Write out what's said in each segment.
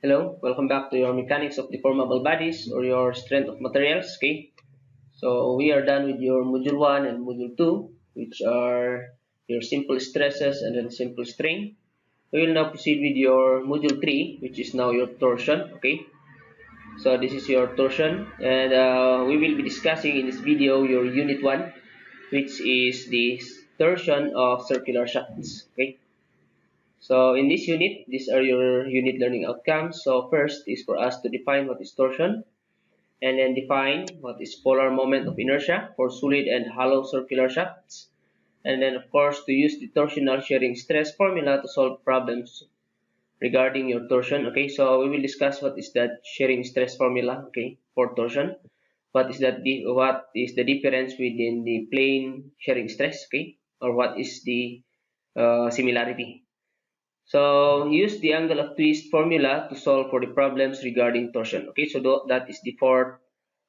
Hello, welcome back to your mechanics of deformable bodies or your strength of materials. Okay, so we are done with your module 1 and module 2, which are your simple stresses and then simple strain. We will now proceed with your module 3, which is now your torsion. Okay, so this is your torsion, and we will be discussing in this video your unit 1, which is the torsion of circular shafts. Okay. So in this unit, these are your unit learning outcomes. So first is for us to define what is torsion, and then define what is polar moment of inertia for solid and hollow circular shafts. And then of course to use the torsional shearing stress formula to solve problems regarding your torsion. Okay, so we will discuss what is that shearing stress formula, okay, for torsion. What is the difference within the plane shearing stress, okay, or what is the similarity. So use the angle of twist formula to solve for the problems regarding torsion. Okay, so that is the fourth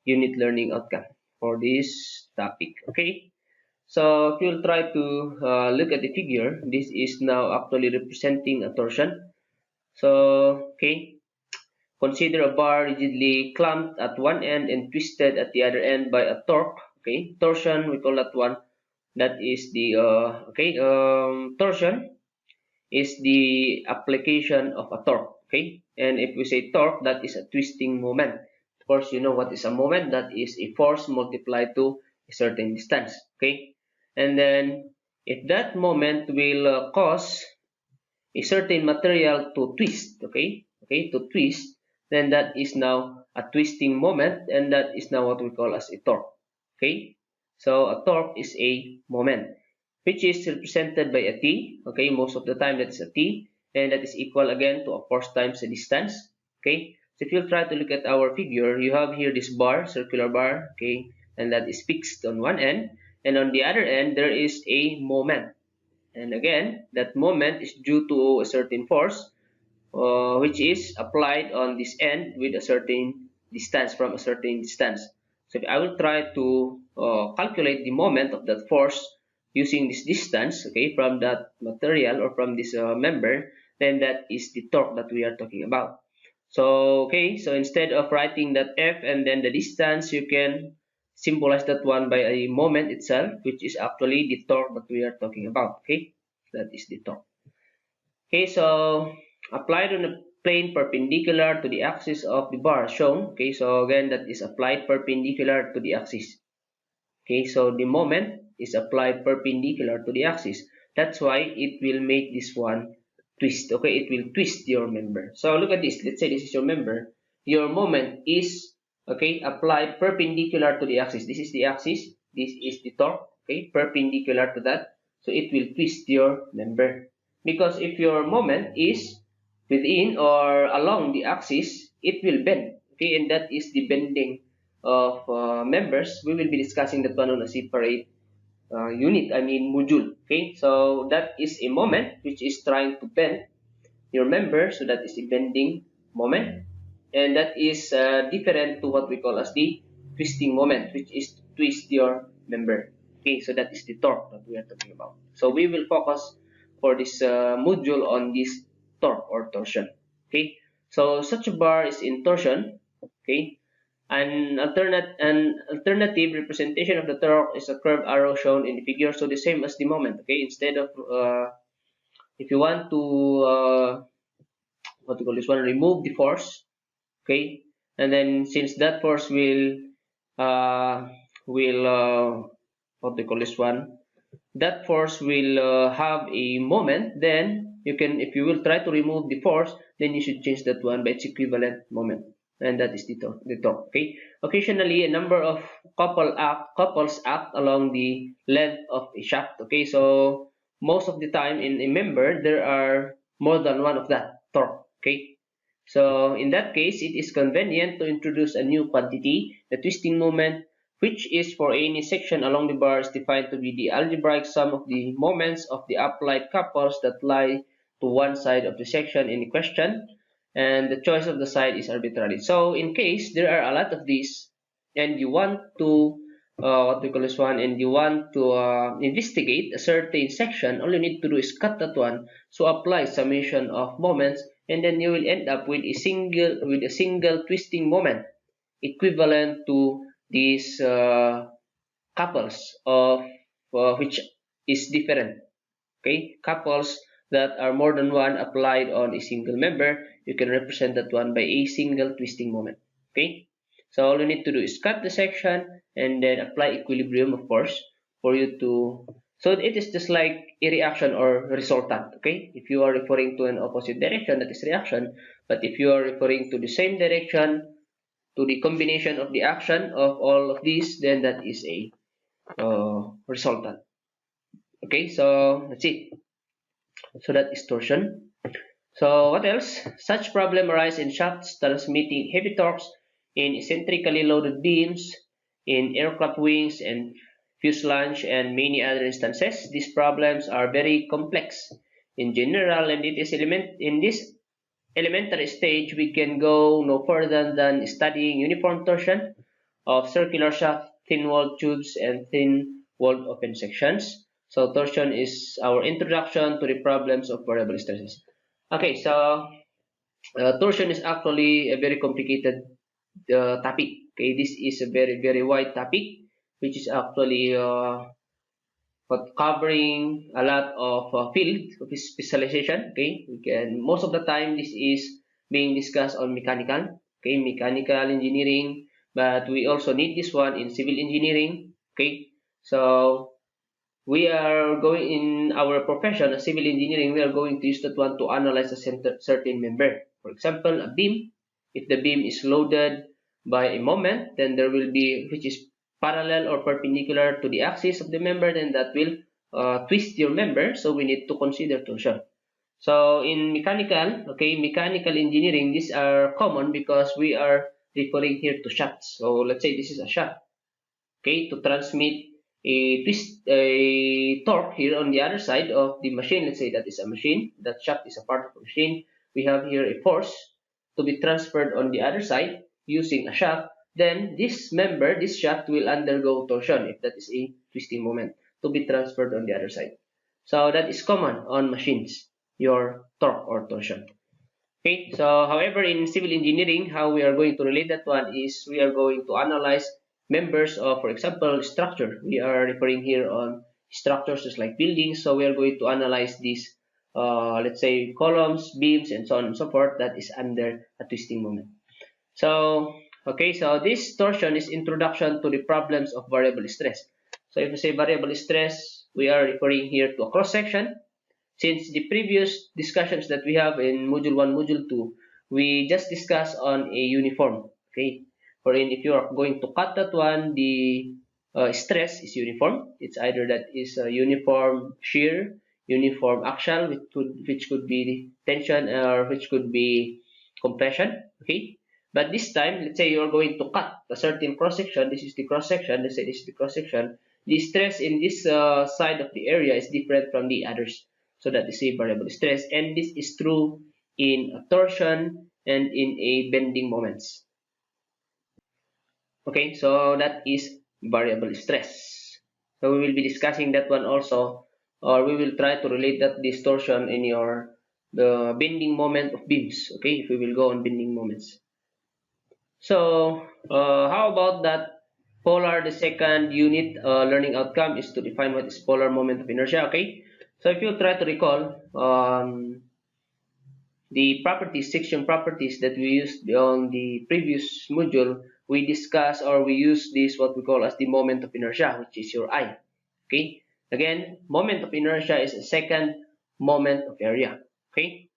unit learning outcome for this topic. Okay, so if you'll try to look at the figure, this is now actually representing a torsion. So, okay, consider a bar rigidly clamped at one end and twisted at the other end by a torque. Okay, torsion, we call that one. That is the torsion is the application of a torque. Okay, and if we say torque, that is a twisting moment. Of course, you know what is a moment. That is a force multiplied to a certain distance. Okay, and then if that moment will cause a certain material to twist, to twist, then that is now a twisting moment, and that is now what we call as a torque. Okay, so a torque is a moment which is represented by a t. Okay, most of the time that's a t, and that is equal again to a force times a distance. Okay, so if you try to look at our figure, you have here this bar, circular bar, okay, and that is fixed on one end, and on the other end there is a moment, and again that moment is due to a certain force which is applied on this end with a certain distance, from a certain distance. So if I will try to calculate the moment of that force using this distance, okay, from that material or from this member, then that is the torque that we are talking about. So, okay, so instead of writing that F and then the distance, you can symbolize that one by a moment itself, which is actually the torque that we are talking about, okay? That is the torque. Okay, so applied on a plane perpendicular to the axis of the bar shown. Okay, so again, that is applied perpendicular to the axis. Okay, so the moment is applied perpendicular to the axis. That's why it will make this one twist. Okay, it will twist your member. So look at this. Let's say this is your member. Your moment is, okay, applied perpendicular to the axis. This is the axis. This is the torque. Okay, perpendicular to that. So it will twist your member. Because if your moment is within or along the axis, it will bend. Okay, and that is the bending of members. We will be discussing that one on a separate unit, I mean module. Okay, so that is a moment which is trying to bend your member, so that is the bending moment, and that is different to what we call as the twisting moment, which is to twist your member. Okay, so that is the torque that we are talking about. So we will focus for this module on this torque or torsion. Okay, so such a bar is in torsion. Okay, an alternative representation of the torque is a curved arrow shown in the figure. So the same as the moment. Okay, instead of if you want to what you call this one, remove the force. Okay, and then since that force uh, will what do you call this one, that force will have a moment, then you can, if you will try to remove the force, then you should change that one by its equivalent moment, and that is the torque. Okay, occasionally a number of couples act along the length of a shaft. Okay, so most of the time in a member there are more than one of that torque. Okay, so in that case, it is convenient to introduce a new quantity, the twisting moment, which is for any section along the bar is defined to be the algebraic sum of the moments of the applied couples that lie to one side of the section in question, and the choice of the side is arbitrary. So in case there are a lot of these, and you want to what we call this one, and you want to investigate a certain section, all you need to do is cut that one, so apply summation of moments, and then you will end up with a single twisting moment equivalent to these couples of which is different. Okay, couples that are more than one applied on a single member, you can represent that one by a single twisting moment. Okay, so all you need to do is cut the section and then apply equilibrium, of course, for you to. So it is just like a reaction or resultant. Okay, if you are referring to an opposite direction, that is reaction. But if you are referring to the same direction, to the combination of the action of all of these, then that is a resultant. Okay, so let's see. So that is torsion. So what else? Such problem arise in shafts transmitting heavy torques in eccentrically loaded beams, in aircraft wings and fuselage and many other instances. These problems are very complex in general, and it is in this elementary stage we can go no further than studying uniform torsion of circular shaft, thin-walled tubes, and thin-walled open sections. So torsion is our introduction to the problems of variable stresses. Okay, so torsion is actually a very complicated topic. Okay, this is a very wide topic, which is actually but covering a lot of field of specialization. Okay, we can most of the time this is being discussed on mechanical. Okay, mechanical engineering, but we also need this one in civil engineering. Okay, so we are going in our profession, civil engineering, we are going to use that one to analyze a certain member. For example, a beam. If the beam is loaded by a moment, then there will be, which is parallel or perpendicular to the axis of the member, then that will twist your member. So we need to consider torsion. So in mechanical, okay, mechanical engineering, these are common because we are referring here to shafts. So let's say this is a shaft. Okay, to transmit a torque here on the other side of the machine. Let's say that is a machine, that shaft is a part of the machine. We have here a force to be transferred on the other side using a shaft. Then this member, this shaft will undergo torsion if that is a twisting moment to be transferred on the other side. So that is common on machines, your torque or torsion. Okay, so however, in civil engineering, how we are going to relate that one is we are going to analyze members of, for example, structure. We are referring here on structures just like buildings. So we are going to analyze these, let's say, columns, beams, and so on and so forth. That is under a twisting moment. So, okay, so this torsion is introduction to the problems of variable stress. So if we say variable stress, we are referring here to a cross section. Since the previous discussions that we have in Module 1, Module 2, we just discussed on a uniform. Okay, wherein if you are going to cut that one, the stress is uniform. It's either that is a uniform shear, uniform axial, which could be tension or which could be compression. Okay, but this time, let's say you are going to cut a certain cross section. This is the cross section. Let's say this is the cross section. The stress in this side of the area is different from the others. So that is a variable stress, and this is true in a torsion and in a bending moments. Okay, so that is variable stress. So we will be discussing that one also, or we will try to relate that distortion in your the bending moment of beams. Okay, if we will go on bending moments. So how about that polar? The second unit learning outcome is to define what is polar moment of inertia. Okay. So if you try to recall the properties, section properties that we used on the previous module, we discussed or we use this what we call as the moment of inertia, which is your I. Okay. Again, moment of inertia is a second moment of area. Okay.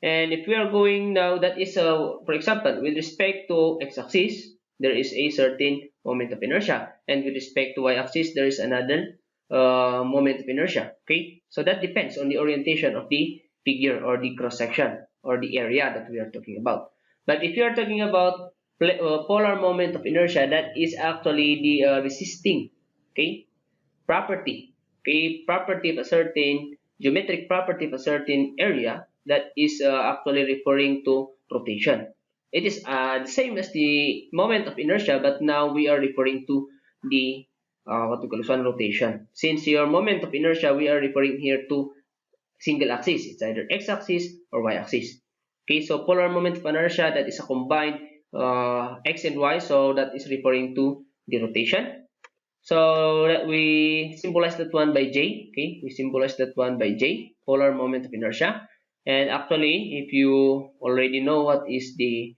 And if we are going now, that is, for example, with respect to x-axis, there is a certain moment of inertia. And with respect to y-axis, there is another moment of inertia. Okay, so that depends on the orientation of the figure or the cross section or the area that we are talking about. But if you are talking about polar moment of inertia, that is actually the resisting, okay, property, okay, property of a certain geometric property of a certain area that is actually referring to rotation. It is the same as the moment of inertia, but now we are referring to the what we call this one, rotation. Since your moment of inertia, we are referring here to single axis. It's either x-axis or y-axis. Okay, so polar moment of inertia, that is a combined x and y, so that is referring to the rotation. So that we symbolize that one by J. Okay, we symbolize that one by J, polar moment of inertia. And actually, if you already know what is the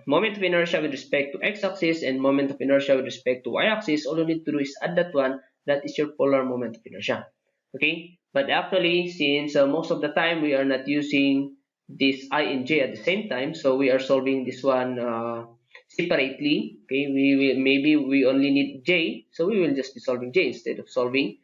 moment of inertia with respect to x-axis and moment of inertia with respect to y-axis, all you need to do is add that one. That is your polar moment of inertia. Okay, but actually, since most of the time we are not using this I and J at the same time, so we are solving this one separately. Okay, maybe we only need J, so we will just be solving J instead of solving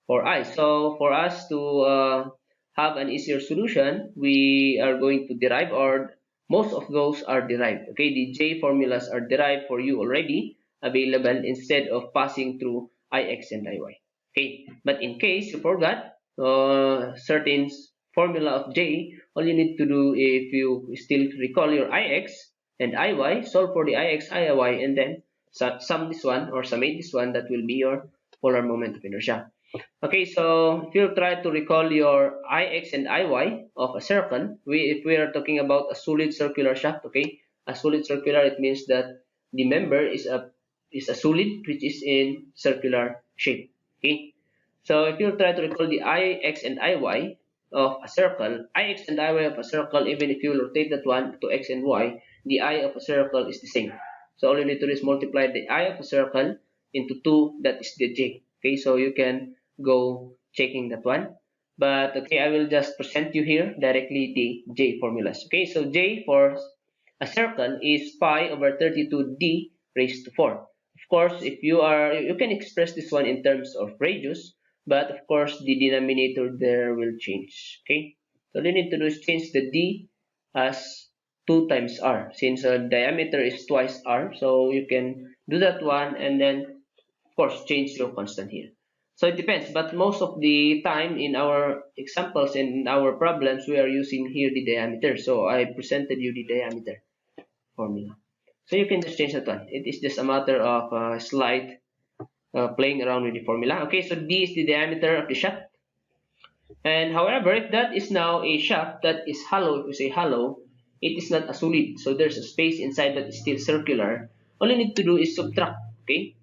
for I. So for us to have an easier solution, we are going to derive, or most of those are derived. Okay, the J formulas are derived for you already available instead of passing through Ix and Iy. Okay, but in case you forgot certain formula of J, all you need to do, if you still recall your Ix and Iy, solve for the Ix, Iy, and then sum this one or summate this one. That will be your polar moment of inertia. Okay, so if you try to recall your Ix and Iy of a circle, if we are talking about a solid circular shaft, okay, a solid circular, it means that the member is a solid which is in circular shape. Okay, so if you try to recall the Ix and Iy of a circle, Ix and Iy of a circle, even if you rotate that one to x and y, the I of a circle is the same. So all you need to do is multiply the I of a circle into 2, that is the j. Okay, so you can go checking that one. But okay, I will just present you here directly the j formulas. Okay, so j for a circle is pi over 32d raised to 4. Of course, if you can express this one in terms of radius, but of course the denominator there will change. Okay, so all you need to do is change the d as 2 times r, since diameter is twice r, so you can do that one and then of course change your constant here. So it depends, but most of the time in our examples and in our problems we are using here the diameter, so I presented you the diameter formula. So you can just change that one. It is just a matter of slight playing around with the formula. Okay, so d is the diameter of the shaft. And however, if that is now a shaft that is hollow, if we say hollow, it is not a solid. So there's a space inside that is still circular. All you need to do is subtract, okay?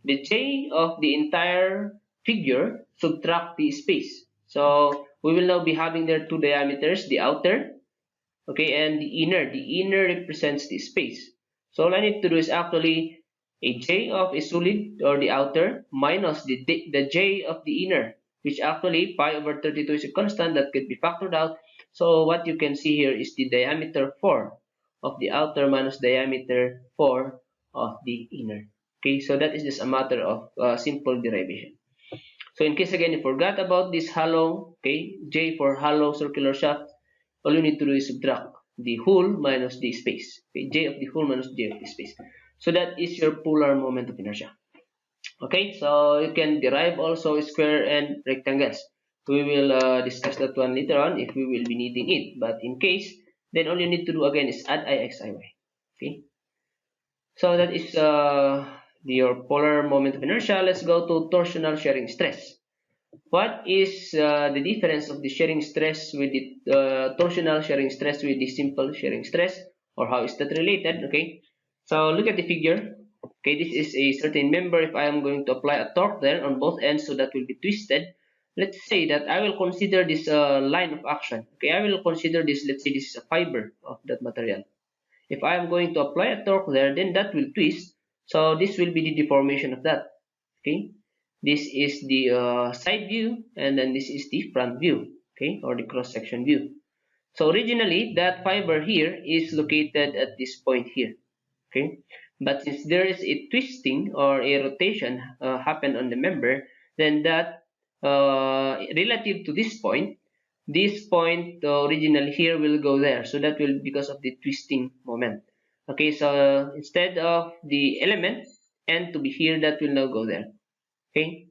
The j of the entire figure, subtract the space. So we will now be having there two diameters, the outer, okay, and the inner. The inner represents the space. So all I need to do is actually a j of a solid or the outer minus the j of the inner, which actually pi over 32 is a constant that could be factored out. So what you can see here is the diameter 4 of the outer minus diameter 4 of the inner. Okay, so that is just a matter of simple derivation. So in case again you forgot about this hollow, okay, j for hollow circular shaft, all you need to do is subtract the whole minus the space. Okay, j of the whole minus j of the space. So that is your polar moment of inertia. Okay, so you can derive also square and rectangles. We will discuss that one later on if we will be needing it. But in case, then all you need to do again is add ix, iy. Okay, so that is your polar moment of inertia. Let's go to torsional shearing stress. What is the difference of the shearing stress with the torsional shearing stress with the simple shearing stress, or how is that related? Okay, so look at the figure. Okay, this is a certain member. If I am going to apply a torque there on both ends, so that will be twisted. Let's say that I will consider this line of action. Okay, I will consider this. Let's say this is a fiber of that material. If I am going to apply a torque there, then that will twist. So this will be the deformation of that. Okay, this is the side view, and then this is the front view. Okay, or the cross section view. So originally that fiber here is located at this point here. Okay, but since there is a twisting or a rotation happen on the member, then that relative to this point originally here will go there, so that will because of the twisting moment. Okay, so instead of the element n to be here, that will now go there. Okay,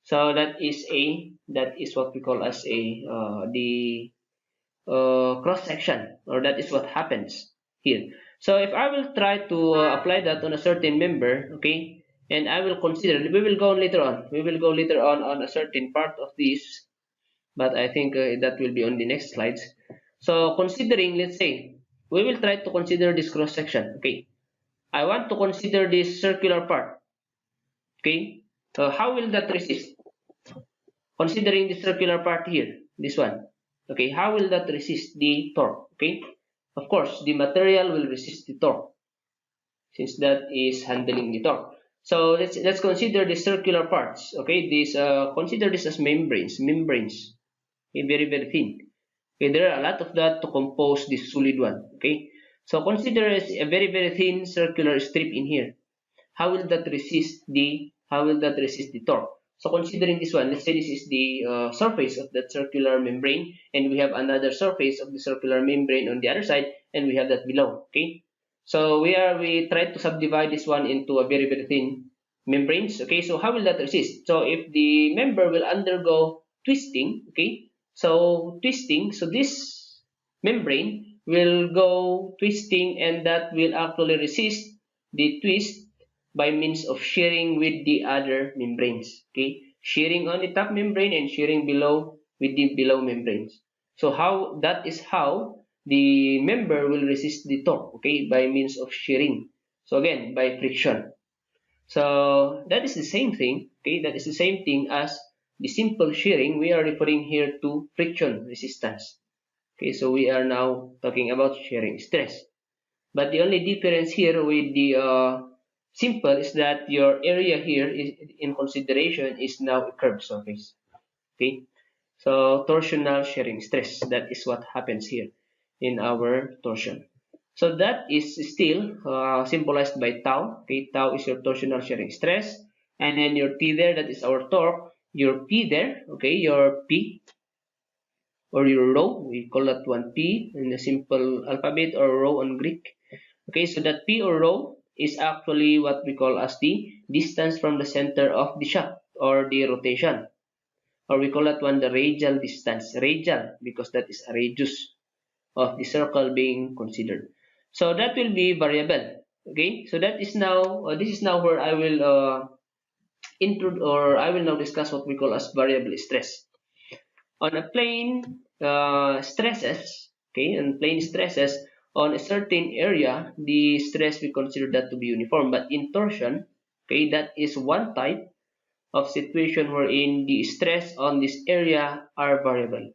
so that is what we call as a the cross section, or that is what happens here. So if I will try to apply that on a certain member, okay, and I will consider, we will go later on. We will go later on a certain part of this, but I think that will be on the next slides. So considering, let's say, we will try to consider this cross section. Okay, I want to consider this circular part. Okay, how will that resist? Considering the circular part here, this one. Okay, how will that resist the torque? Okay, of course, the material will resist the torque since that is handling the torque. So let's consider the circular parts. Okay, this consider this as membranes. Membranes, okay, very thin. Okay, there are a lot of that to compose this solid one. Okay, so consider as a very thin circular strip in here. How will that resist the torque? So considering this one, let's say this is the surface of that circular membrane, and we have another surface of the circular membrane on the other side, and we have that below. Okay, so we try to subdivide this one into a very thin membranes. Okay, so how will that resist? So if the member will undergo twisting, okay, so twisting, so this membrane will go twisting, and that will actually resist the twist by means of shearing with the other membranes. Okay, shearing on the top membrane and shearing below with the below membranes. So that is how the member will resist the torque. Okay, by means of shearing. So again, by friction. So that is the same thing. Okay, that is the same thing as the simple shearing. We are referring here to friction resistance. Okay, so we are now talking about shearing stress. But the only difference here with the simple is that your area here is in consideration is now a curved surface. Okay, so torsional shearing stress, that is what happens here in our torsion. So that is still symbolized by tau. Okay, tau is your torsional shearing stress, and then your T there, that is our torque. Your P there, okay, your P or your rho, we call that one P in the simple alphabet, or rho on Greek. Okay, so that P or rho is actually what we call as the distance from the center of the shaft or the rotation, or we call that one the radial distance. Radial because that is a radius of the circle being considered. So that will be variable. Okay, so that is now this is now where I will I will now discuss what we call as variable stress. On a plane stresses, okay, on plane stresses on a certain area, the stress we consider that to be uniform. But in torsion, okay, that is one type of situation wherein the stress on this area are variable.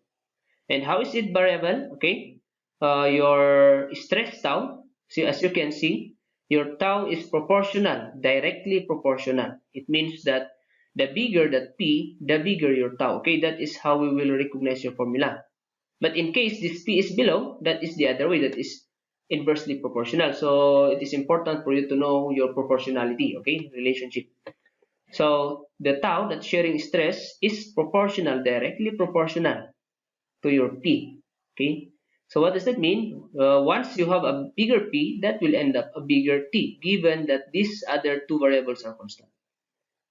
And how is it variable? Okay, your stress tau, see, as you can see, your tau is proportional, directly proportional. It means that the bigger that P, the bigger your tau. Okay, that is how we will recognize your formula. But in case this P is below, that is the other way, that is inversely proportional. So it is important for you to know your proportionality, okay, relationship. So the tau, that shearing stress, is proportional, directly proportional to your P. Okay, so what does that mean? Once you have a bigger P, that will end up a bigger T, given that these other two variables are constant.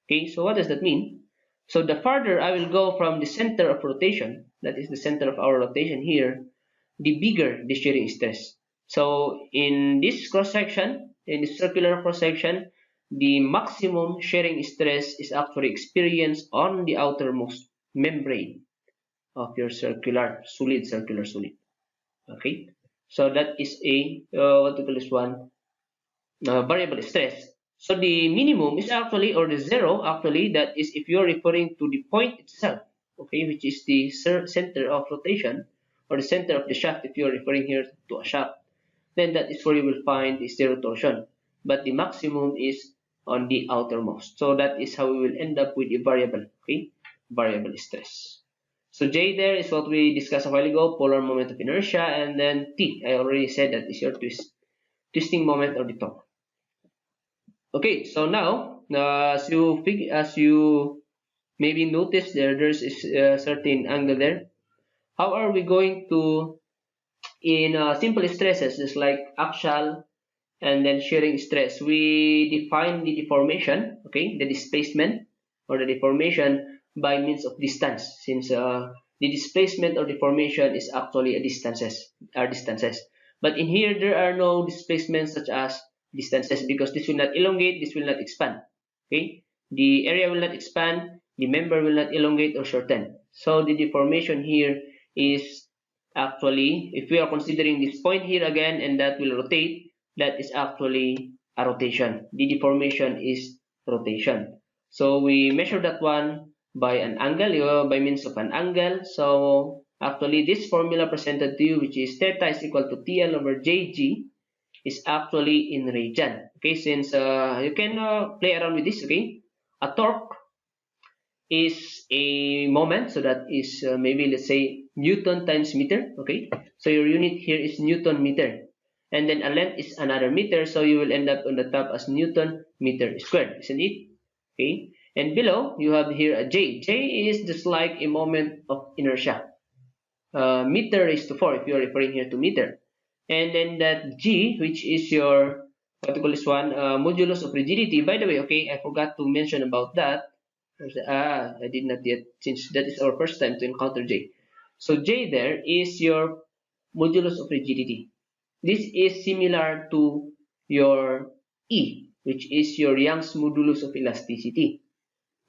Okay, so what does that mean? So the farther I will go from the center of rotation, that is the center of our rotation here, the bigger the shearing stress. So in this cross section, in the circular cross section, the maximum shearing stress is actually experienced on the outermost membrane of your circular solid. Okay, so that is a what we call this one, variable stress. So the minimum is actually, or the zero actually, that is if you're referring to the point itself, okay, which is the center of rotation or the center of the shaft. If you're referring here to a shaft, then that is where you will find the zero torsion. But the maximum is on the outermost. So that is how we will end up with a variable, okay, variable stress. So J there is what we discussed a while ago, polar moment of inertia, and then T, I already said that is your twisting moment or the torque. Okay, so now as you maybe notice there's a certain angle there. How are we going to, in simple stresses, just like axial and then shearing stress, we define the deformation, okay, the displacement or the deformation by means of distance, since the displacement or deformation is actually are distances. But in here there are no displacements such as distances, because this will not elongate, this will not expand. Okay, the area will not expand, the member will not elongate or shorten. So the deformation here is actually, if we are considering this point here again and that will rotate, that is actually a rotation. The deformation is rotation. So we measure that one by an angle, by means of an angle. So actually this formula presented to you, which is theta is equal to TL over JG, is actually in radian. Okay, since you can play around with this. Okay, a torque is a moment, so that is maybe let's say Newton times meter. Okay, so your unit here is Newton meter, and then a length is another meter, so you will end up on the top as Newton meter squared, isn't it? Okay, and below you have here a J. J is just like a moment of inertia, meter raised to 4 if you are referring here to meter, and then that G, which is your what to call this one, modulus of rigidity. By the way, okay, I forgot to mention about that. I did not yet, since that is our first time to encounter J. So J there is your modulus of rigidity. This is similar to your E, which is your Young's modulus of elasticity.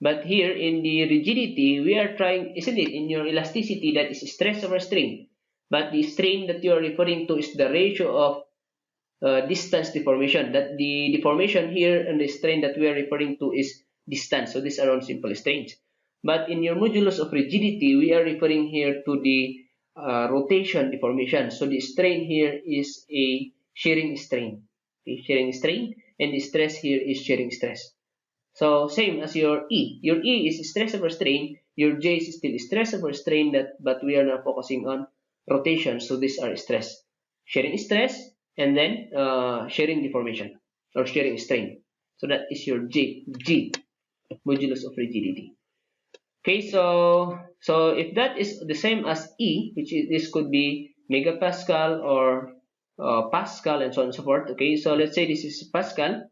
But here in the rigidity, we are trying, isn't it, in your elasticity, that is stress over strain. But the strain that you are referring to is the ratio of distance deformation. That the deformation here and the strain that we are referring to is distance. So these are all simple strains. But in your modulus of rigidity, we are referring here to the rotation deformation. So the strain here is a shearing strain. Okay, shearing strain, and the stress here is shearing stress. So same as your E. Your E is stress over strain. Your J is still stress over strain, but we are now focusing on rotation. So these are stress. Shearing stress, and then shearing deformation or shearing strain. So that is your G, modulus of rigidity. Okay, so if that is the same as E, which is, this could be megapascal or Pascal and so on and so forth. Okay, so let's say this is Pascal.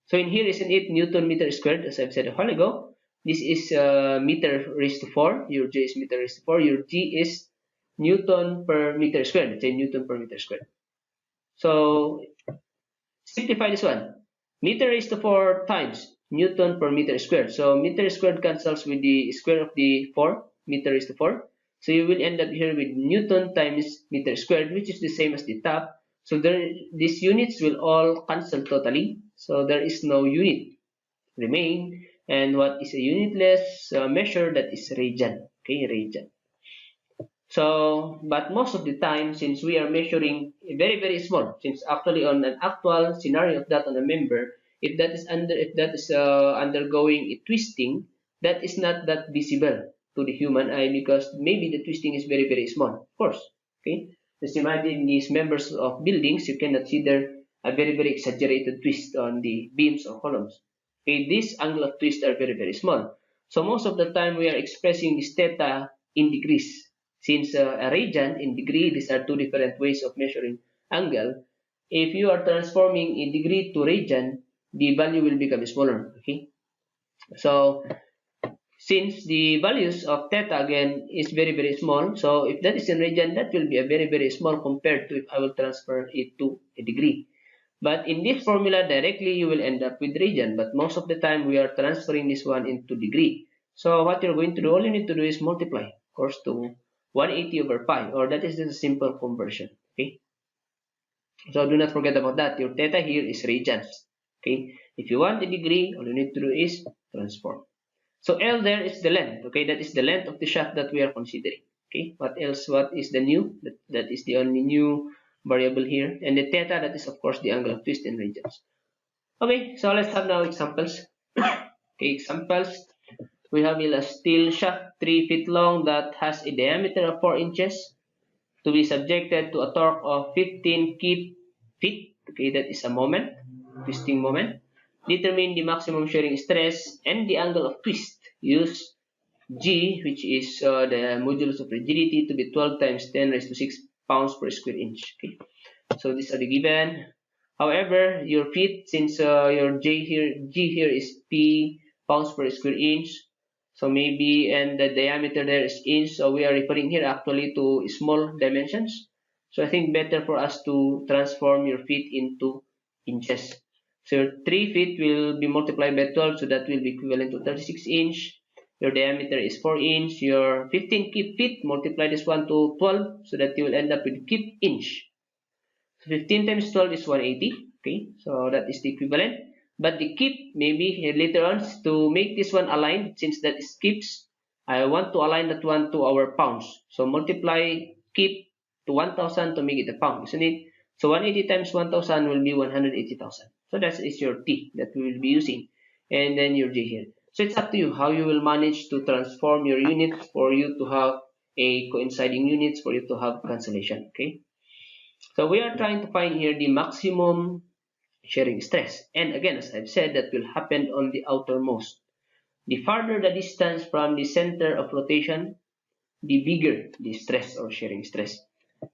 So in here, isn't it Newton meter squared, as I've said a while ago? This is meter raised to 4. Your J is meter raised to 4. Your G is Newton per meter squared. Let's say Newton per meter squared. So simplify this one. Meter raised to 4 times Newton per meter squared. So meter squared cancels with the square of the 4, meter raised to 4. So you will end up here with Newton times meter squared, which is the same as the top. So these units will all cancel totally. So there is no unit remain. And what is a unitless measure? That is radian. Okay, radian. So, but most of the time, since we are measuring very, very small, since actually on an actual scenario of that on a member, if that is undergoing a twisting, that is not that visible to the human eye because maybe the twisting is very, very small. Of course, okay. Just imagine these members of buildings, you cannot see there a very, very exaggerated twist on the beams or columns. Okay, these angle of twist are very, very small. So most of the time we are expressing this theta in degrees. Since a radian in degree, these are two different ways of measuring angle. If you are transforming a degree to radian, the value will become smaller. Okay, so since the values of theta again is very, very small, so if that is in radian, that will be a very, very small compared to if I will transfer it to a degree. But in this formula directly, you will end up with radian. But most of the time, we are transferring this one into degree. So what you're going to do, all you need to do is multiply, of course, to 180 over pi, or that is just a simple conversion. Okay. So do not forget about that. Your theta here is radians. Okay. If you want a degree, all you need to do is transform. So L there is the length. Okay. That is the length of the shaft that we are considering. Okay. What else? What is the new? That is the only new variable here. And the theta, that is of course the angle of twist in radians. Okay. So let's have now examples. Okay. Examples. We have a steel shaft 3 feet long that has a diameter of 4 inches to be subjected to a torque of 15 feet. Okay, that is a moment, twisting moment. Determine the maximum shearing stress and the angle of twist. Use G, which is the modulus of rigidity, to be 12 times 10 raised to 6 pounds per square inch. Okay, so these are the given. However, your feet, since your G here is P pounds per square inch, so maybe, and the diameter there is inch, so we are referring here actually to small dimensions. So I think better for us to transform your feet into inches. So your 3 feet will be multiplied by 12, so that will be equivalent to 36 inch. Your diameter is 4 inch. Your 15 kip feet, multiply this one to 12, so that you will end up with kip inch. So 15 times 12 is 180. Okay, so that is the equivalent. But the kip, maybe later on, to make this one aligned, since that is kips, I want to align that one to our pounds. So multiply kip to 1000 to make it a pound, isn't it? So 180 times 1000 will be 180,000. So that is your T that we will be using. And then your J here. So it's up to you how you will manage to transform your units for you to have a coinciding units, for you to have cancellation. Okay. So we are trying to find here the maximum shearing stress. And again, as I've said, that will happen on the outermost. The farther the distance from the center of rotation, the bigger the stress or shearing stress.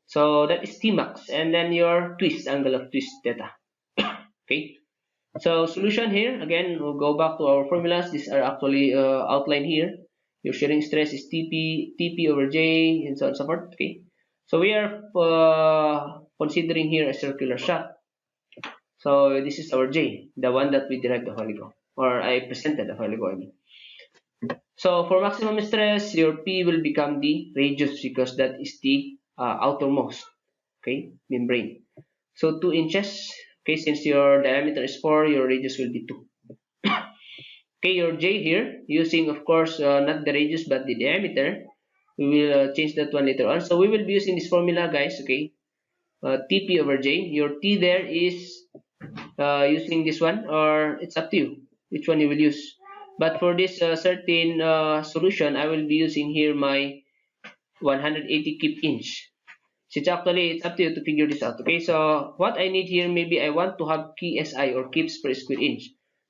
So that is Tmax, and then your twist, angle of twist theta. Okay. So solution here, again, we'll go back to our formulas. These are actually outlined here. Your shearing stress is TP over J, and so on and so forth. Okay. So we are considering here a circular shaft. So this is our J, the one that we derived a while ago, or I presented a while ago, I mean. So for maximum stress, your P will become the radius because that is the outermost, okay, membrane. So 2 inches, okay, since your diameter is 4, your radius will be 2. Okay, your J here, using of course not the radius but the diameter, we will change that one later on. So we will be using this formula, guys, okay, TP over J. Your T there is using this one, or it's up to you which one you will use. But for this certain solution, I will be using here my 180 kip inch. So it's up to you to figure this out. Okay, so what I need here, maybe I want to have KSI or kips per square inch.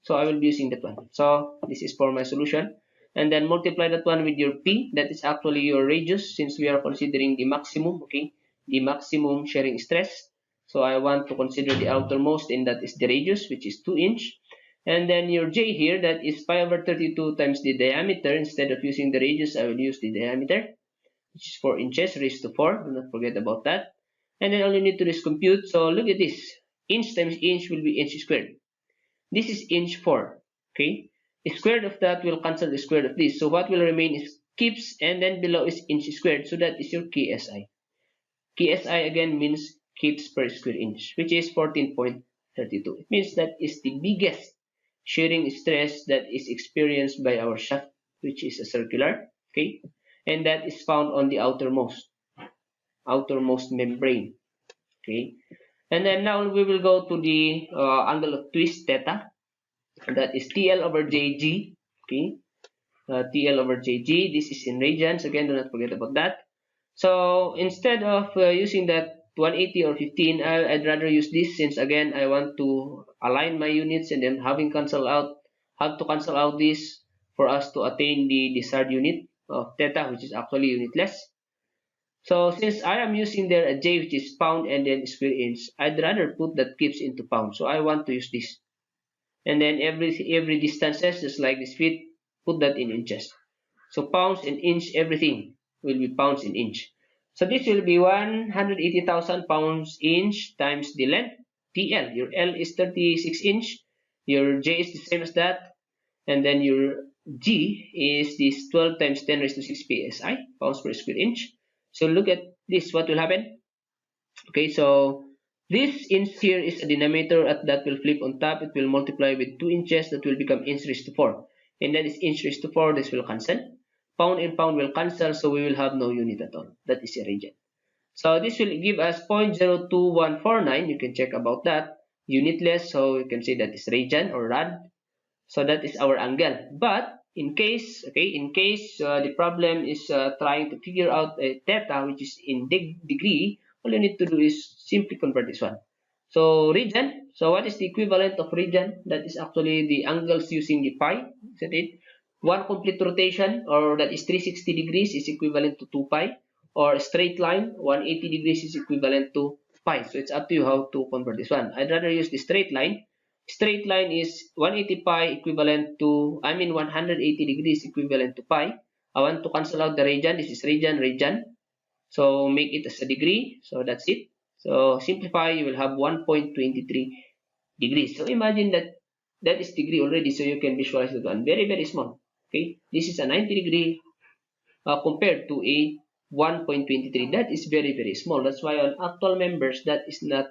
So I will be using that one. So this is for my solution. And then multiply that one with your P. That is actually your radius, since we are considering the maximum, okay, the maximum shearing stress. So I want to consider the outermost, and that is the radius, which is 2 inch. And then your J here, that is pi over 32 times the diameter. Instead of using the radius, I will use the diameter, which is 4 inches raised to 4. Do not forget about that. And then all you need to do is compute. So look at this. Inch times inch will be inch squared. This is inch 4. Okay. The square of that will cancel the square of this. So what will remain is kips, and then below is inch squared. So that is your KSI. KSI again means kips per square inch, which is 14.32. It means that is the biggest shearing stress that is experienced by our shaft, which is a circular, okay, and that is found on the outermost membrane, okay. And then now we will go to the angle of twist theta, that is TL over JG, okay, TL over JG. This is in radians, again, do not forget about that. So instead of using that 180 or 15, I'd rather use this, since again I want to align my units, and then have to cancel out this for us to attain the desired unit of theta, which is actually unitless. So since I am using there a J, which is pound and then square inch, I'd rather put that kips into pound. So I want to use this, and then every distances, just like this feet, put that in inches. So pounds and inch, everything will be pounds and inch. So this will be 180,000 pounds inch times the length, TL. Your L is 36 inch. Your J is the same as that. And then your G is this 12 times 10 raised to 6 psi, pounds per square inch. So look at this, what will happen? Okay, so this inch here is a denominator that will flip on top. It will multiply with 2 inches. That will become inch raised to 4. And that is inch raised to 4. This will cancel. Pound and pound will cancel, so we will have no unit at all. That is a radian. So this will give us 0.02149. You can check about that. Unitless, so you can say that is radian or rad. So that is our angle. But in case, okay, the problem is trying to figure out a theta, which is in degree, all you need to do is simply convert this one. So radian. So what is the equivalent of radian? That is actually the angles using the pi, isn't it? One complete rotation, or that is 360 degrees, is equivalent to 2 pi, or a straight line 180 degrees is equivalent to pi. So it's up to you how to convert this one. I'd rather use the straight line. Straight line is 180 pi equivalent to, 180 degrees equivalent to pi. I want to cancel out the radian. This is radian. So make it as a degree. So that's it. So simplify, you will have 1.23 degrees. So imagine that is degree already, so you can visualize that one. Very, very small. Okay, this is a 90-degree compared to a 1.23. That is very small. That's why on actual members that is not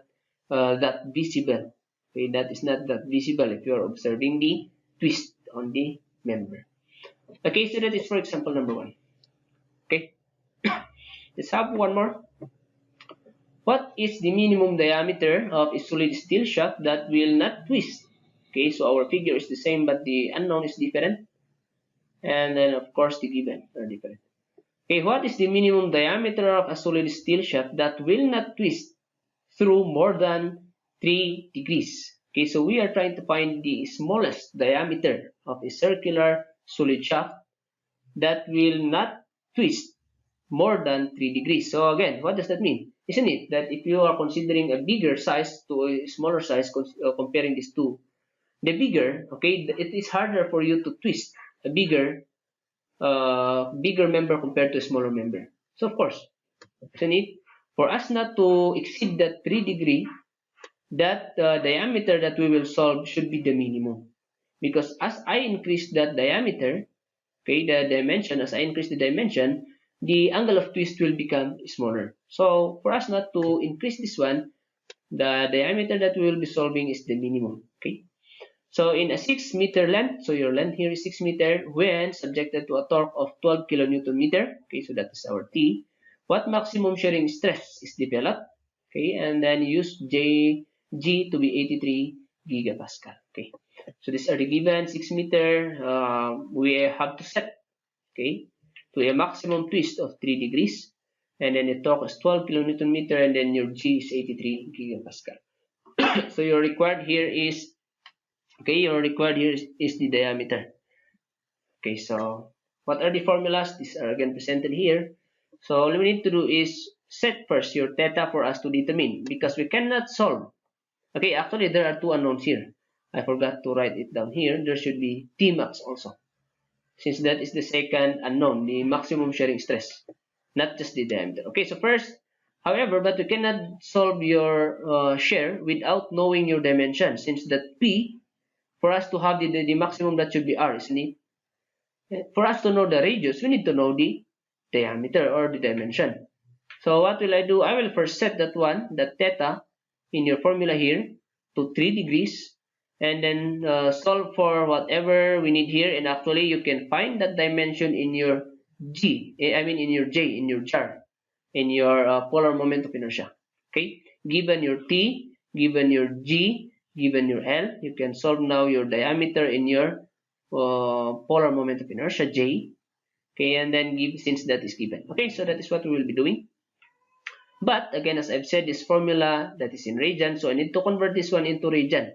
that visible. Okay, that is not that visible if you are observing the twist on the member. Okay, so that is for example number 1. Okay, let's have one more. What is the minimum diameter of a solid steel shaft that will not twist? Okay, so our figure is the same but the unknown is different, and then of course the given are different. Okay, what is the minimum diameter of a solid steel shaft that will not twist through more than 3 degrees? Okay, so we are trying to find the smallest diameter of a circular solid shaft that will not twist more than 3 degrees. So again, what does that mean? Isn't it that if you are considering a bigger size to a smaller size, comparing these two, the bigger, okay, it is harder for you to twist a bigger member compared to a smaller member. So of course, isn't it? For us not to exceed that 3 degree, that diameter that we will solve should be the minimum. Because as I increase that diameter, okay, the dimension, as I increase the dimension, the angle of twist will become smaller. So for us not to increase this one, the diameter that we will be solving is the minimum. Okay. So in a 6-meter length, so your length here is 6 meter when subjected to a torque of 12 kilonewton meter. Okay, so that is our T. What maximum shearing stress is developed? Okay, and then use G to be 83 gigapascal. Okay, so these are the given 6 meter. We have to set, okay, to a maximum twist of 3 degrees, and then the torque is 12 kilonewton meter, and then your G is 83 gigapascal. So your required here is, okay, your required here is the diameter. Okay, so what are the formulas? These are again presented here. So all we need to do is set first your theta for us to determine, because we cannot solve. Okay, actually there are two unknowns here. I forgot to write it down here. There should be Tmax also, since that is the second unknown, the maximum shearing stress, not just the diameter. Okay, so first, however, but we cannot solve your shear without knowing your dimension, since that P, for us to have the maximum, that should be R, isn't it? For us to know the radius, we need to know the diameter or the dimension. So what will I do? I will first set that one, that theta, in your formula here to 3 degrees, and then solve for whatever we need here. And actually, you can find that dimension in your G, I mean in your J, in your jar, in your polar moment of inertia. Okay, given your T, given your G, given your L, you can solve now your diameter in your polar moment of inertia J. Okay, and then give, since that is given. Okay, so that is what we will be doing. But again, as I've said, this formula that is in radian, so I need to convert this one into radian.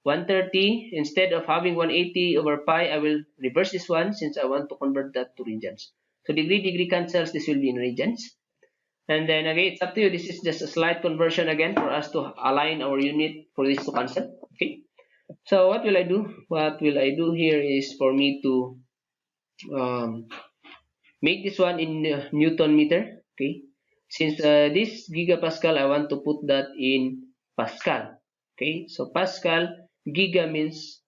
130, instead of having 180 over pi, I will reverse this one since I want to convert that to radians. So degree cancels, this will be in radians. And then again, it's up to you. This is just a slight conversion again for us to align our unit for this to cancel. Okay. So what will I do? What will I do here is for me to make this one in Newton meter. Okay. Since this gigapascal, I want to put that in Pascal. Okay. So Pascal, giga means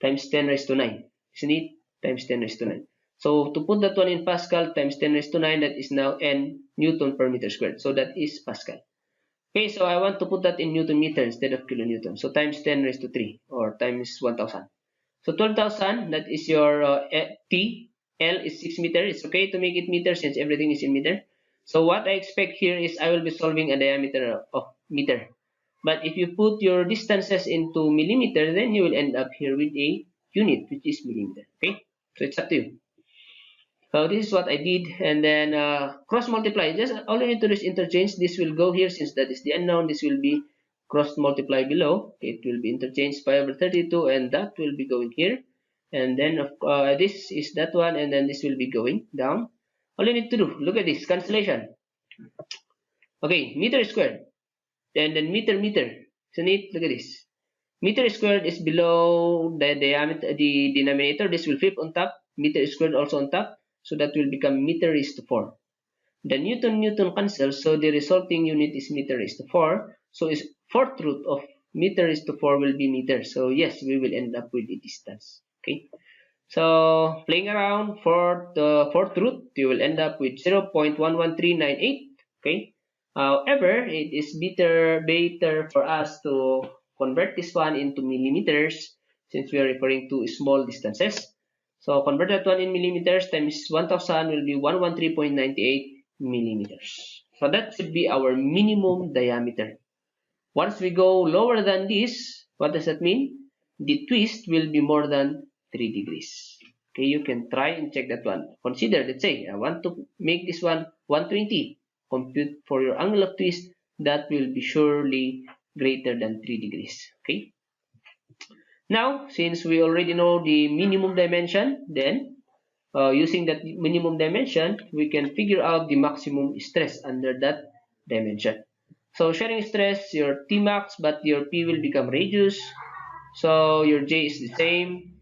times 10 raised to 9. Isn't it? Times 10 raised to 9. So to put that one in Pascal times 10 raised to 9, that is now N Newton per meter squared. So that is Pascal. Okay, so I want to put that in Newton meter instead of kilonewton. So times 10 raised to 3 or times 1000. So 12,000, that is your T. L is 6 meter. It's okay to make it meter since everything is in meter. So what I expect here is I will be solving a diameter of meter. But if you put your distances into millimeter, then you will end up here with a unit, which is millimeter. Okay, so it's up to you. So this is what I did, and then cross multiply. Just all you need to do is interchange. This will go here since that is the unknown. This will be cross multiply below. It will be interchanged pi over 32, and that will be going here. And then this is that one, and then this will be going down. All you need to do, look at this cancellation. Okay, meter squared, and then meter. Isn't it? Look at this. Meter squared is below the diameter, the denominator. This will flip on top. Meter squared also on top. So that will become meter raised to 4. The Newton cancels, so the resulting unit is meter raised to 4. So is 4th root of meter raised to 4 will be meter. So yes, we will end up with the distance. Okay. So playing around for the fourth root, you will end up with 0.11398. Okay. However, it is better for us to convert this one into millimeters since we are referring to small distances. So convert that one in millimeters times 1000 will be 113.98 millimeters. So that should be our minimum diameter. Once we go lower than this, what does that mean? The twist will be more than 3 degrees. Okay, you can try and check that one. Consider, let's say, I want to make this one 120. Compute for your angle of twist, that will be surely greater than 3 degrees. Okay. Now, since we already know the minimum dimension, then using that minimum dimension, we can figure out the maximum stress under that dimension. So sharing stress, your T max, but your P will become radius. So your J is the same.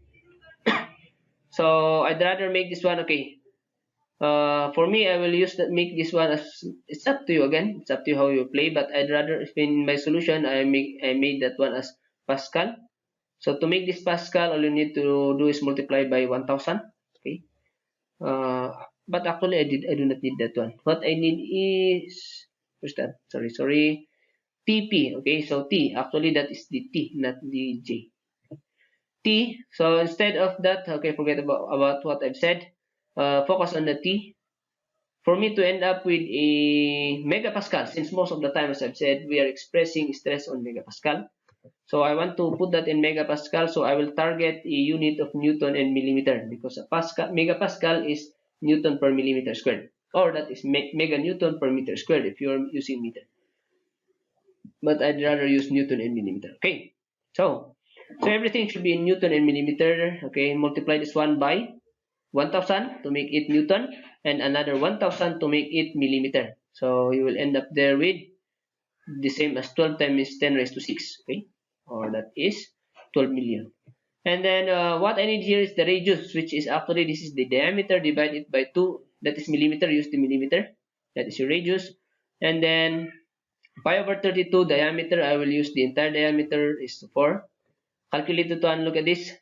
So I'd rather make this one, okay. For me, I will make this one as, it's up to you again. It's up to you how you play, but I'd rather, if in my solution, I made that one as Pascal. So to make this Pascal, all you need to do is multiply by 1000. Okay. But actually, I do not need that one. What I need is, where's that? Sorry. TP. Okay, so T. Actually, that is the T, not the J. T. So instead of that, okay, forget about what I've said. Focus on the T. For me to end up with a megapascal, since most of the time, as I've said, we are expressing stress on megapascal. So I want to put that in megapascal. So I will target a unit of Newton and millimeter because a megapascal is Newton per millimeter squared, or that is mega Newton per meter squared if you're using meter. But I'd rather use Newton and millimeter. Okay, so everything should be in Newton and millimeter. Okay, multiply this one by 1000 to make it Newton and another 1000 to make it millimeter. So you will end up there with the same as 12 times 10 raised to 6. Okay, or that is 12 million. And then what I need here is the radius, which is actually this is the diameter divided by 2. That is millimeter. Use the millimeter. That is your radius. And then pi over 32 diameter, I will use the entire diameter is 4. Calculate it and look at this.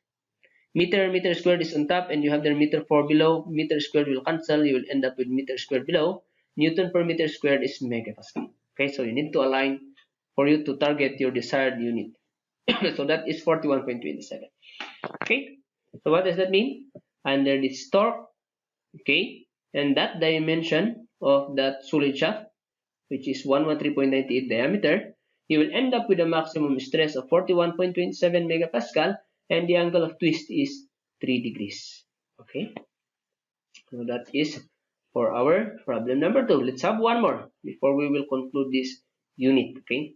Meter squared is on top and you have the meter 4 below. Meter squared will cancel. You will end up with meter squared below. Newton per meter squared is megapascal. Okay, so you need to align for you to target your desired unit. So that is 41.27. Okay, so what does that mean? Under this torque, okay, and that dimension of that solid shaft, which is 113.98 diameter, you will end up with a maximum stress of 41.27 megapascal and the angle of twist is 3 degrees. Okay, so that is for our problem number 2. Let's have one more before we will conclude this unit. Okay,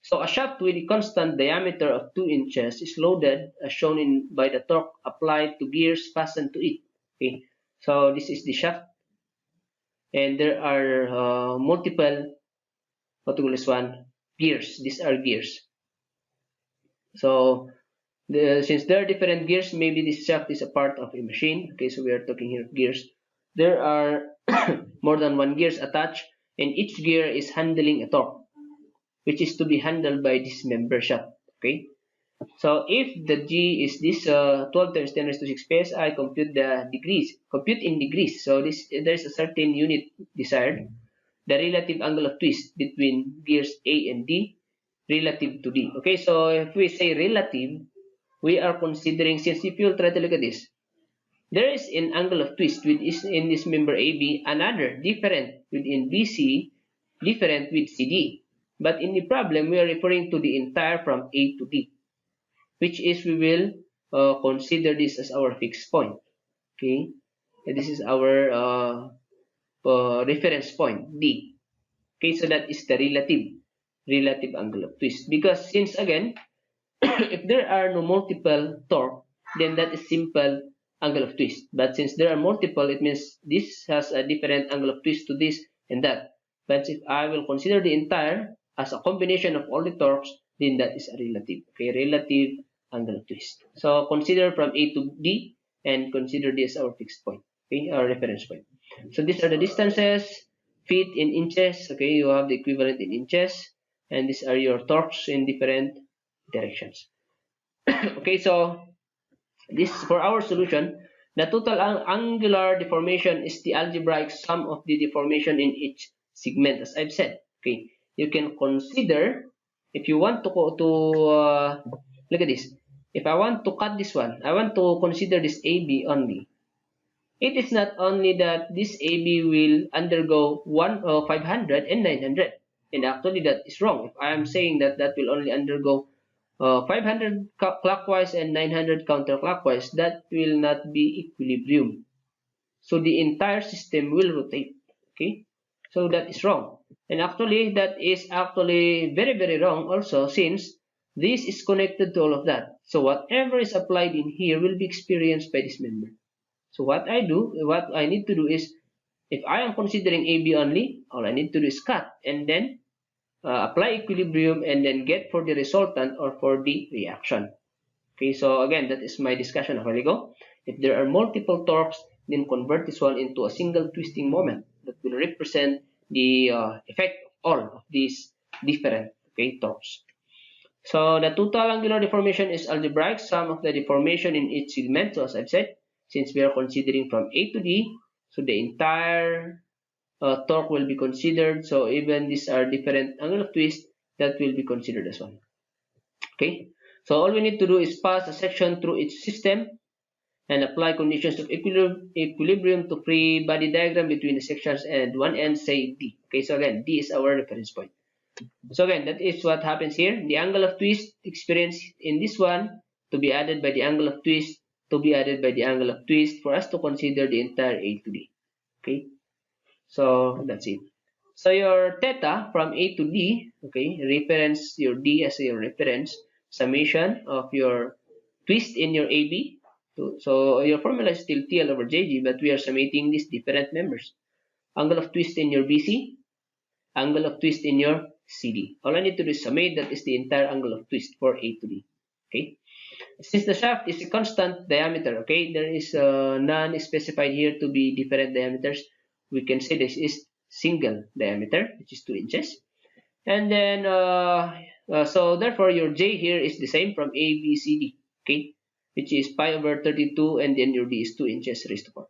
so a shaft with a constant diameter of 2 inches is loaded as shown by the torque applied to gears fastened to it. Okay, so this is the shaft and there are multiple, what to call this one, gears. These are gears. So since there are different gears, maybe this shaft is a part of a machine. Okay, so we are talking here of gears. There are more than one gears attached and each gear is handling a torque which is to be handled by this member shaft. Okay, so if the G is this 12 times 10 raised to 6 psi, compute the degrees. Compute in degrees. So there is a certain unit desired. The relative angle of twist between gears A and D relative to D. Okay, so if we say relative, we are considering, since if you try to look at this, there is an angle of twist in this member AB, another different within BC, different with CD. But in the problem, we are referring to the entire from A to D, which is we will consider this as our fixed point. Okay, and this is our reference point D. Okay, so that is the relative angle of twist. Because since again, if there are no multiple torque, then that is simple angle of twist. But since there are multiple, it means this has a different angle of twist to this and that. But if I will consider the entire as a combination of all the torques, then that is a relative. Okay, relative angle of twist. So consider from A to D and consider this our fixed point. Okay, our reference point. So these are the distances, feet in inches. Okay, you have the equivalent in inches, and these are your torques in different directions. Okay, so This for our solution, the total angular deformation is the algebraic sum of the deformation in each segment, as I've said. Okay, you can consider if you want to look at this. If I want to cut this one, I want to consider this AB only. It is not only that this AB will undergo 500 and 900, and actually that is wrong. If I am saying that that will only undergo 500 clockwise and 900 counterclockwise, that will not be equilibrium. So the entire system will rotate. Okay, so that is wrong, and actually that is actually very very wrong also, since this is connected to all of that. So whatever is applied in here will be experienced by this member. So what I need to do is, if I am considering AB only, all I need to do is cut and then apply equilibrium and then get for the resultant or for the reaction. Okay, so again, that is my discussion a while ago. If there are multiple torques, then convert this one into a single twisting moment that will represent the effect of all of these different torques. So the total angular deformation is algebraic sum of the deformation in each segment. So as I've said, since we are considering from A to D, so the entire torque will be considered. So even these are different angle of twist, that will be considered as one. Okay, so all we need to do is pass a section through each system and apply conditions of equilibrium to free body diagram between the sections, and one end say D. Okay, so again, D is our reference point. So again, that is what happens here. The angle of twist experienced in this one to be added by the angle of twist to be added by the angle of twist for us to consider the entire A to D. Okay, so that's it. So your theta from A to D, okay, reference your D as your reference, summation of your twist in your AB. So your formula is still TL over JG, but we are summating these different members. Angle of twist in your BC, angle of twist in your CD. All I need to do is summate, that is the entire angle of twist for A to D. Okay. Since the shaft is a constant diameter, okay, there is none specified here to be different diameters. We can say this is single diameter, which is 2 inches. And then, so therefore your J here is the same from A, B, C, D, okay, which is pi over 32, and then your D is 2 inches raised to 4.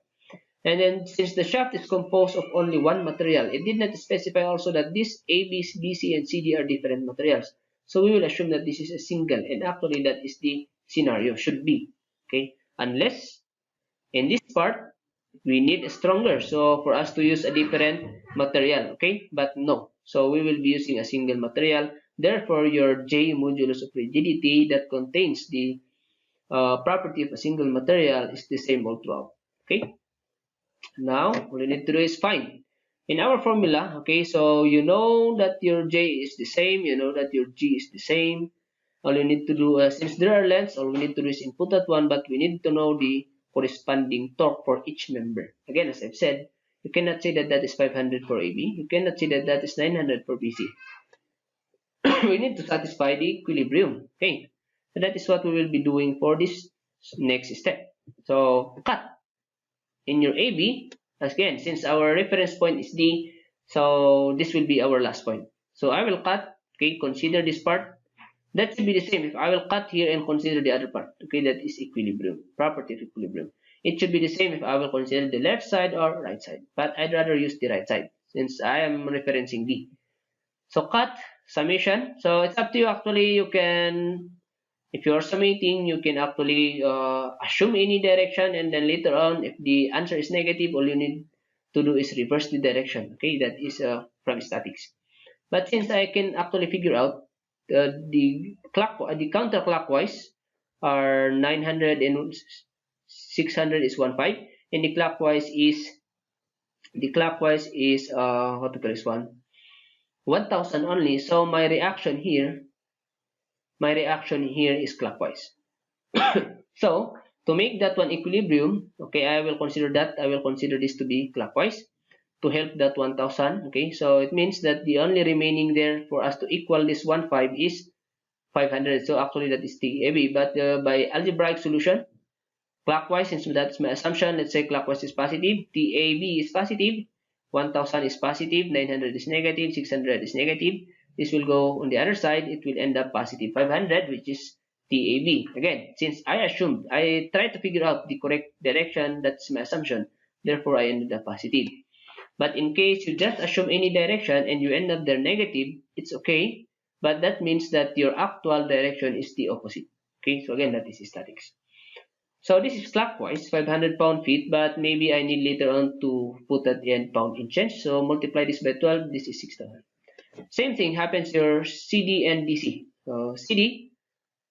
And then since the shaft is composed of only one material, it did not specify also that this A, B, C, and CD are different materials. So we will assume that this is a single, and actually that is the scenario, should be, okay, unless in this part we need a stronger, so for us to use a different material, okay, but no, so we will be using a single material. Therefore your J modulus of rigidity that contains the property of a single material is the same all throughout. Okay, now all you need to do is find in our formula. Okay, so you know that your J is the same, you know that your G is the same. All you need to do, since there are lengths, all we need to do is input that one, but we need to know the corresponding torque for each member. Again, as I've said, you cannot say that that is 500 for AB. You cannot say that that is 900 for BC. We need to satisfy the equilibrium. Okay, so that is what we will be doing for this next step. So cut in your AB. Again, since our reference point is D, so this will be our last point. So I will cut. Okay, consider this part. That should be the same if I will cut here and consider the other part. Okay, that is equilibrium, property of equilibrium. It should be the same if I will consider the left side or right side, but I'd rather use the right side since I am referencing D. So cut, summation. So it's up to you actually. You can, if you are summating, you can actually assume any direction, and then later on if the answer is negative, all you need to do is reverse the direction. Okay, that is from statics. But since I can actually figure out the counterclockwise are 900 and 600 is 15, and the clockwise is what to call this one, 1000 only. So my reaction here is clockwise. So to make that one equilibrium, okay, I will consider this to be clockwise to help that 1000. Okay, so it means that the only remaining there for us to equal this 15 is 500. So actually that is TAB, but by algebraic solution, clockwise, since that's my assumption, let's say clockwise is positive, TAB is positive, 1000 is positive, 900 is negative, 600 is negative. This will go on the other side, it will end up positive 500, which is TAB. Again, since I tried to figure out the correct direction, that's my assumption. Therefore, I ended up positive. But in case you just assume any direction and you end up there negative, it's okay. But that means that your actual direction is the opposite. Okay, so again, that is statics. So this is clockwise, 500 pound-feet, but maybe I need later on to put that in pound-inches. So multiply this by 12, this is 6,000. Same thing happens your CD and DC. So CD,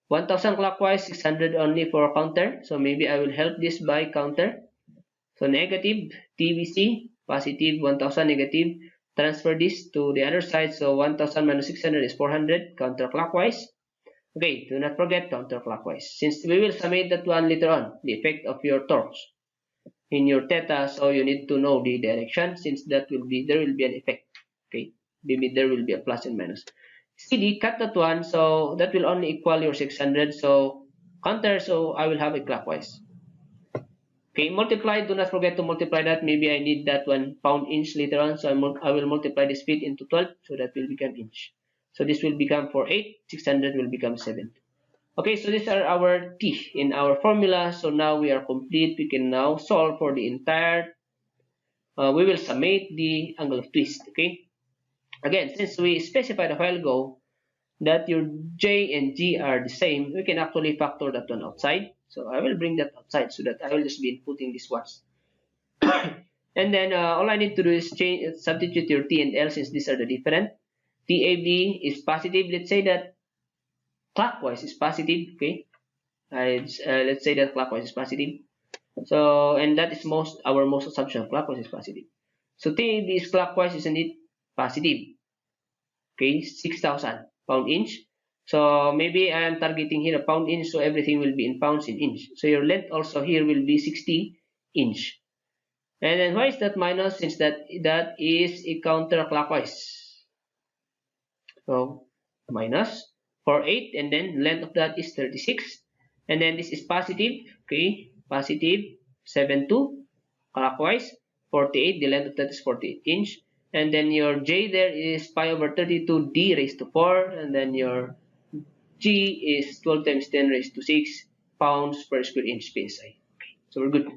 1000 clockwise, 600 only for counter. So maybe I will help this by counter. So negative TVC, positive 1000 negative. Transfer this to the other side. So 1000 minus 600 is 400 counterclockwise. Okay, do not forget counterclockwise. Since we will summate that one later on, the effect of your torques in your theta, so you need to know the direction since there will be an effect. Okay, maybe there will be a plus and minus. CD, cut that one, so that will only equal your 600. So counter, so I will have a clockwise. Okay, multiply, do not forget to multiply that. Maybe I need that one pound-inch later on, so I will multiply this feet into 12, so that will become inch. So this will become for 8, 600 will become 7. Okay, so these are our T in our formula. So now we are complete. We can now solve for the entire, we will summate the angle of twist, okay? Again, since we specified a while ago that your J and G are the same, we can actually factor that one outside. So I will bring that outside so that I will just be inputting this once. And then all I need to do is substitute your T and L since these are the different. TAB is positive. Let's say that clockwise is positive. Okay, let's say that clockwise is positive. So and that is our most assumption. Clockwise is positive. So TAB is clockwise, isn't it? Positive. Okay, 6,000 pound-inch. So maybe I am targeting here a pound-inch, so everything will be in pounds in inch. So your length also here will be 60 inch. And then why is that minus? Since that is a counterclockwise. So minus for 8, and then length of that is 36. And then this is positive, okay, positive 72 clockwise, 48, the length of that is 48 inch. And then your J there is pi over 32 d raised to 4, and then your G is 12 times 10 raised to 6 pounds per square inch PSI. Okay, so we're good.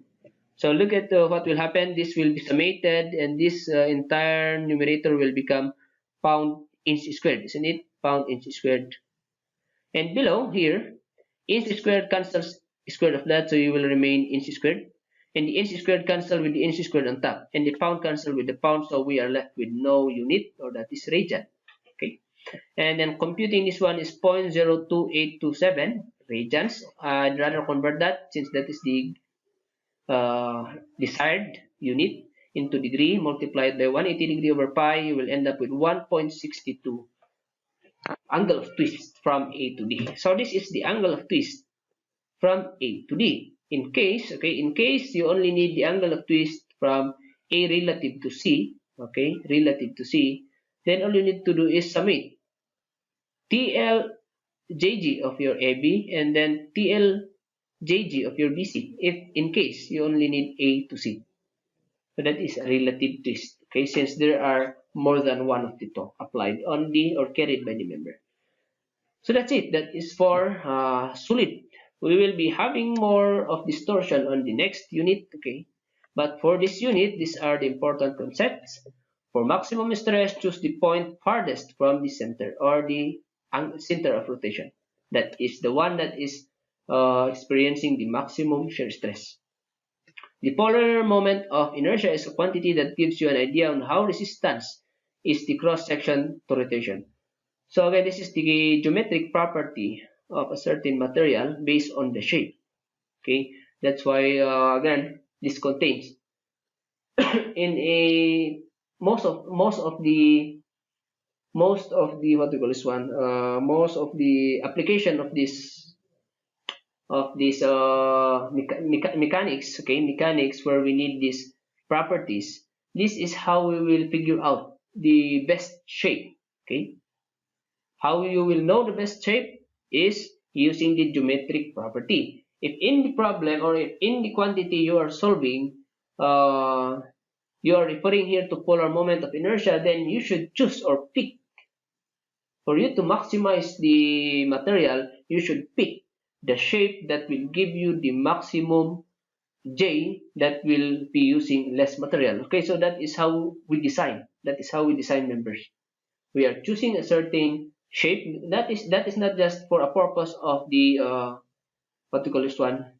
So look at what will happen. This will be summated, and this entire numerator will become pound inch squared, isn't it? Pound inch squared. And below here, inch squared cancels square of that, so you will remain inch squared. And the inch squared cancel with the inch squared on top, and the pound cancel with the pound, so we are left with no unit, or that is radian. Okay, and then computing this one is 0.02827 radians. I'd rather convert that since that is the desired unit into degree multiplied by 180 degree over pi. You will end up with 1.62 angle of twist from A to D. So this is the angle of twist from A to D. In case you only need the angle of twist from A relative to C, okay, relative to C, then all you need to do is summate TLJG of your AB and then TLJG of your BC, if in case you only need A to C. So that is a relative twist, okay, since there are more than one of the torque applied on the or carried by the member. So that's it. That is for solid. We will be having more of this torsion on the next unit, okay? But for this unit, these are the important concepts. For maximum stress, choose the point farthest from the center or the center of rotation. That is the one that is experiencing the maximum shear stress. The polar moment of inertia is a quantity that gives you an idea on how resistance is the cross-section to rotation. So again, this is the geometric property of a certain material based on the shape. Okay, that's why again this contains in a most of the application of this mechanics. Okay, mechanics where we need these properties. This is how we will figure out the best shape. Okay, how you will know the best shape is using the geometric property. If in the problem or if in the quantity you are solving, you are referring here to polar moment of inertia, then you should choose or pick. For you to maximize the material, you should pick the shape that will give you the maximum J that will be using less material. Okay, so that is how we design. That is how we design members. We are choosing a certain shape. That is not just for a purpose of the what to call this one,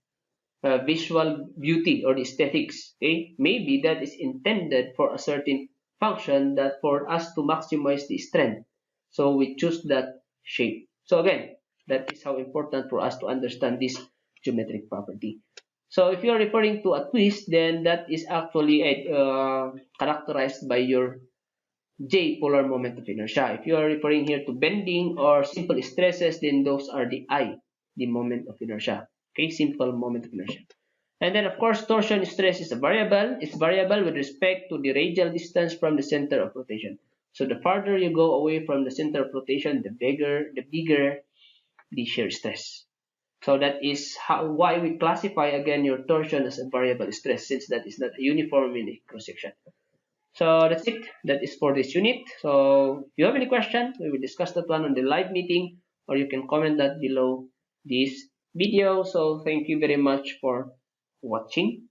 visual beauty or the aesthetics. Okay, maybe that is intended for a certain function, that for us to maximize the strength. So we choose that shape. So again, that is how important for us to understand this geometric property. So if you are referring to a twist, then that is actually characterized by your J polar moment of inertia. If you are referring here to bending or simple stresses, then those are the I, the moment of inertia. Okay, simple moment of inertia. And then of course torsion stress is a variable. It's variable with respect to the radial distance from the center of rotation. So the farther you go away from the center of rotation, the bigger the shear stress. So that is why we classify again your torsion as a variable stress, since that is not uniform in a cross section. So that's it. That is for this unit. So if you have any question, we will discuss that one on the live meeting, or you can comment that below this video. So thank you very much for watching.